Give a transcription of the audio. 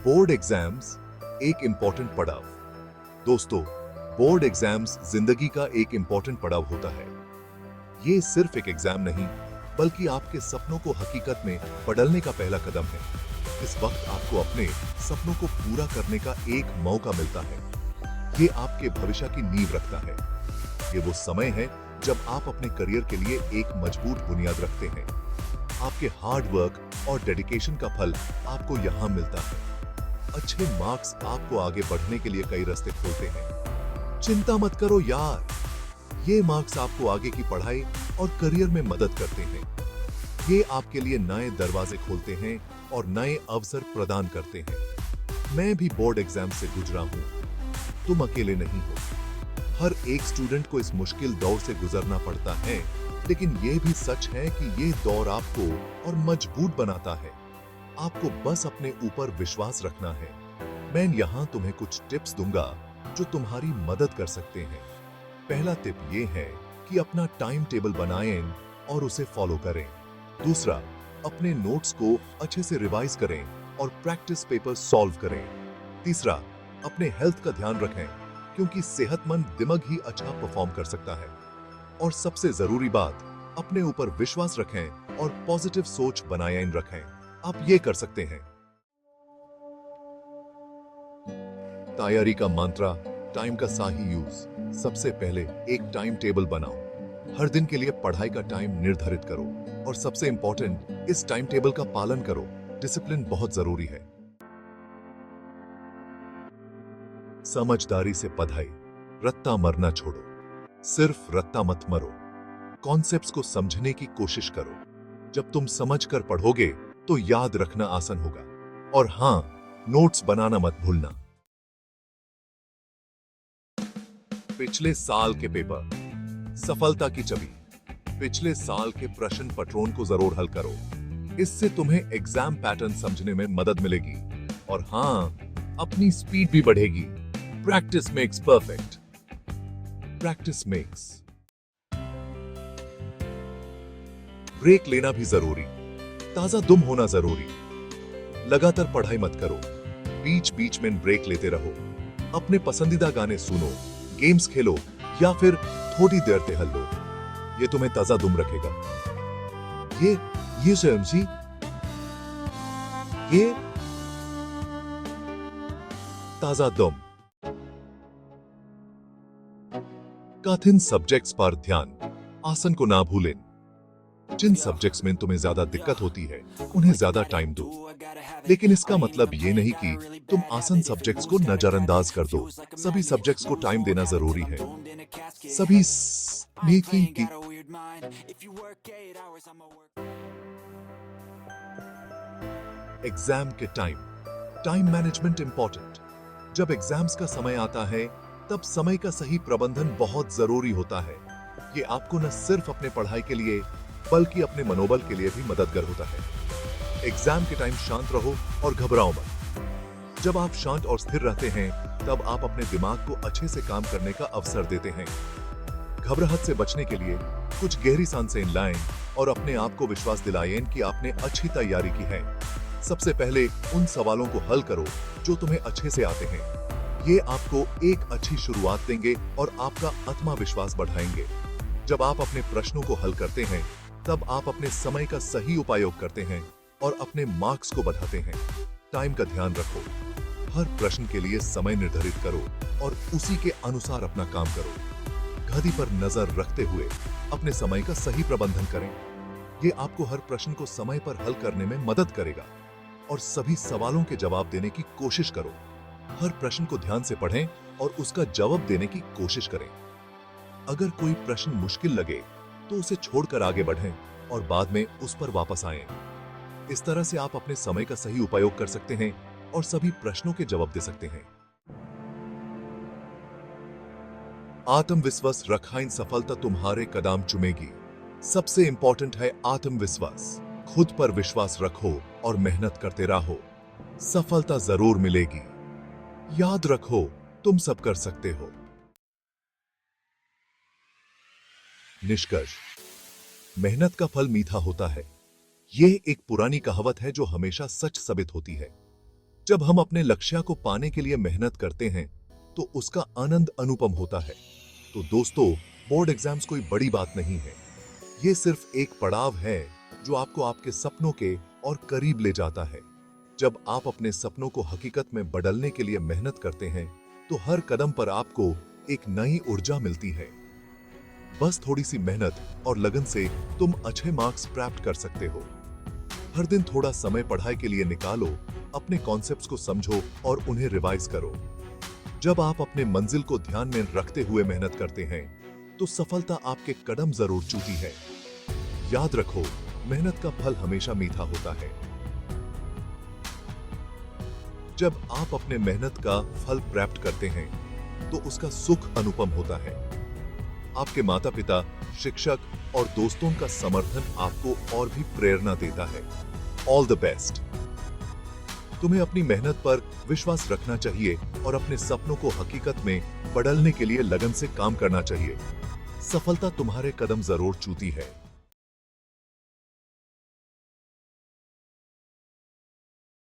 Board exams एक important पड़ाव। दोस्तों, बोर्ड एग्जाम्स जिंदगी का एक इंपॉर्टेंट पड़ाव होता है। ये सिर्फ एक एग्जाम नहीं, बल्कि आपके सपनों को हकीकत में बदलने का पहला कदम है। इस वक्त आपको अपने सपनों को पूरा करने का एक मौका मिलता है। ये आपके भविष्य की नींव रखता है। ये वो समय है जब आप अपने करियर के लिए एक मजबूत बुनियाद रखते हैं। आपके हार्ड वर्क और डेडिकेशन का फल आपको यहां मिलता है। अच्छे मार्क्स आपको आगे बढ़ने के लिए कई रास्ते खोलते हैं। चिंता मत करो यार, ये मार्क्स आपको आगे की पढ़ाई और करियर में मदद करते हैं। ये आपके लिए नए दरवाजे खोलते हैं और नए अवसर प्रदान करते हैं। मैं भी बोर्ड एग्जाम से गुजरा हूं। तुम अकेले नहीं हो। हर एक स्टूडेंट को इस मुश्किल दौर से गुजरना पड़ता है, लेकिन यह भी सच है कि ये दौर आपको और मजबूत बनाता है। आपको बस अपने ऊपर विश्वास रखना है। मैं यहां तुम्हें कुछ टिप्स दूंगा जो तुम्हारी मदद कर सकते हैं। पहला टिप ये है कि अपना टाइम टेबल बनाएं और उसे फॉलो करें। दूसरा, अपने नोट्स को अच्छे से रिवाइज करें और प्रैक्टिस पेपर सॉल्व करें। तीसरा, अपने हेल्थ का ध्यान रखें, क्योंकि सेहतमंद दिमाग ही अच्छा परफॉर्म कर सकता है। और सबसे जरूरी बात, अपने ऊपर विश्वास रखें और पॉजिटिव सोच बनाए रखें। आप ये कर सकते हैं। तैयारी का मंत्र, टाइम का सही यूज। सबसे पहले एक टाइम टेबल बनाओ। हर दिन के लिए पढ़ाई का टाइम निर्धारित करो और सबसे इंपॉर्टेंट, इस टाइम टेबल का पालन करो। डिसिप्लिन बहुत जरूरी है। समझदारी से पढ़ाई, रट्टा मरना छोड़ो। सिर्फ रट्टा मत मरो, कॉन्सेप्ट्स को समझने की कोशिश करो। जब तुम समझकर पढ़ोगे तो याद रखना आसान होगा। और हां, नोट्स बनाना मत भूलना। पिछले साल के पेपर, सफलता की चाबी। पिछले साल के प्रश्न पत्रों को जरूर हल करो। इससे तुम्हें एग्जाम पैटर्न समझने में मदद मिलेगी। और हां, अपनी स्पीड भी बढ़ेगी। Practice makes perfect. Practice makes. Break लेना भी जरूरी। ताजा दुम होना जरूरी। लगातार पढ़ाई मत करो, बीच बीच में ब्रेक लेते रहो। अपने पसंदीदा गाने सुनो, गेम्स खेलो या फिर थोड़ी देर टहल लो। ये तुम्हें ताजा दुम रखेगा। ये समझी, ये ताजा दुम। कठिन सब्जेक्ट्स पर ध्यान, आसन को ना भूलें। जिन सब्जेक्ट्स में तुम्हें ज्यादा दिक्कत होती है, उन्हें ज्यादा टाइम दो। लेकिन इसका मतलब ये नहीं कि तुम आसान सब्जेक्ट्स को नजरअंदाज कर दो। सभी सब्जेक्ट्स को टाइम देना जरूरी है। सभी स्नीकिंग की। एग्जाम के टाइम मैनेजमेंट इंपॉर्टेंट। जब एग्जाम्स का समय आता है, तब समय का सही प्रबंधन बहुत जरूरी होता है। ये आपको न सिर्फ अपने पढ़ाई के लिए, बल्कि अपने मनोबल के लिए भी मददगार होता है। एग्जाम के टाइम शांत रहो और घबराओ मत। जब आप शांत और स्थिर रहते हैं, तब आप अपने दिमाग को अच्छे से काम करने का अवसर देते हैं। घबराहट से बचने के लिए कुछ गहरी सांसें लाएं और अपने आप को विश्वास दिलाएं कि आपने अच्छी तैयारी की है। सबसे पहले उन सवालों को हल करो जो तुम्हें अच्छे से आते हैं। ये आपको एक अच्छी शुरुआत देंगे और आपका आत्मविश्वास बढ़ाएंगे। जब आप अपने प्रश्नों को हल करते हैं, तब आप अपने समय का सही उपयोग करते हैं और अपने मार्क्स को बढ़ाते हैं। टाइम का ध्यान रखो। हर प्रश्न के लिए समय निर्धारित करो और उसी के अनुसार अपना काम करो। घड़ी पर नजर रखते हुए अपने समय का सही प्रबंधन करें। ये आपको हर प्रश्न को समय पर हल करने में मदद करेगा। और सभी सवालों के जवाब देने की कोशिश करो। हर प्रश्न को ध्यान से पढ़ें और उसका जवाब देने की कोशिश करें। अगर कोई प्रश्न मुश्किल लगे, तो उसे छोड़कर आगे बढ़ें और बाद में उस पर वापस आएं। इस तरह से आप अपने समय का सही उपयोग कर सकते हैं और सभी प्रश्नों के जवाब दे सकते हैं। आत्मविश्वास रखाइन सफलता तुम्हारे कदम चुमेगी। सबसे इंपॉर्टेंट है आत्मविश्वास। खुद पर विश्वास रखो और मेहनत करते रहो। सफलता जरूर मिलेगी। याद रखो, तुम सब कर सकते हो। निष्कर्ष, मेहनत का फल मीठा होता है। यह एक पुरानी कहावत है जो हमेशा सच साबित होती है। जब हम अपने लक्ष्य को पाने के लिए मेहनत करते हैं तो उसका आनंद अनुपम होता है। तो दोस्तों, बोर्ड एग्जाम्स कोई बड़ी बात नहीं है। ये सिर्फ एक पड़ाव है जो आपको आपके सपनों के और करीब ले जाता है। जब आप अपने सपनों को हकीकत में बदलने के लिए मेहनत करते हैं तो हर कदम पर आपको एक नई ऊर्जा मिलती है। बस थोड़ी सी मेहनत और लगन से तुम अच्छे मार्क्स प्राप्त कर सकते हो। हर दिन थोड़ा समय पढ़ाई के लिए निकालो, अपने कॉन्सेप्ट्स को समझो और उन्हें रिवाइज करो। जब आप अपने मंजिल को ध्यान में रखते हुए मेहनत करते हैं तो सफलता आपके कदम जरूर चूमती है। याद रखो, मेहनत का फल हमेशा मीठा होता है। जब आप अपने मेहनत का फल प्राप्त करते हैं तो उसका सुख अनुपम होता है। आपके माता पिता, शिक्षक और दोस्तों का समर्थन आपको और भी प्रेरणा देता है। All the best. तुम्हें अपनी मेहनत पर विश्वास रखना चाहिए और अपने सपनों को हकीकत में बदलने के लिए लगन से काम करना चाहिए। सफलता तुम्हारे कदम जरूर चूमती है।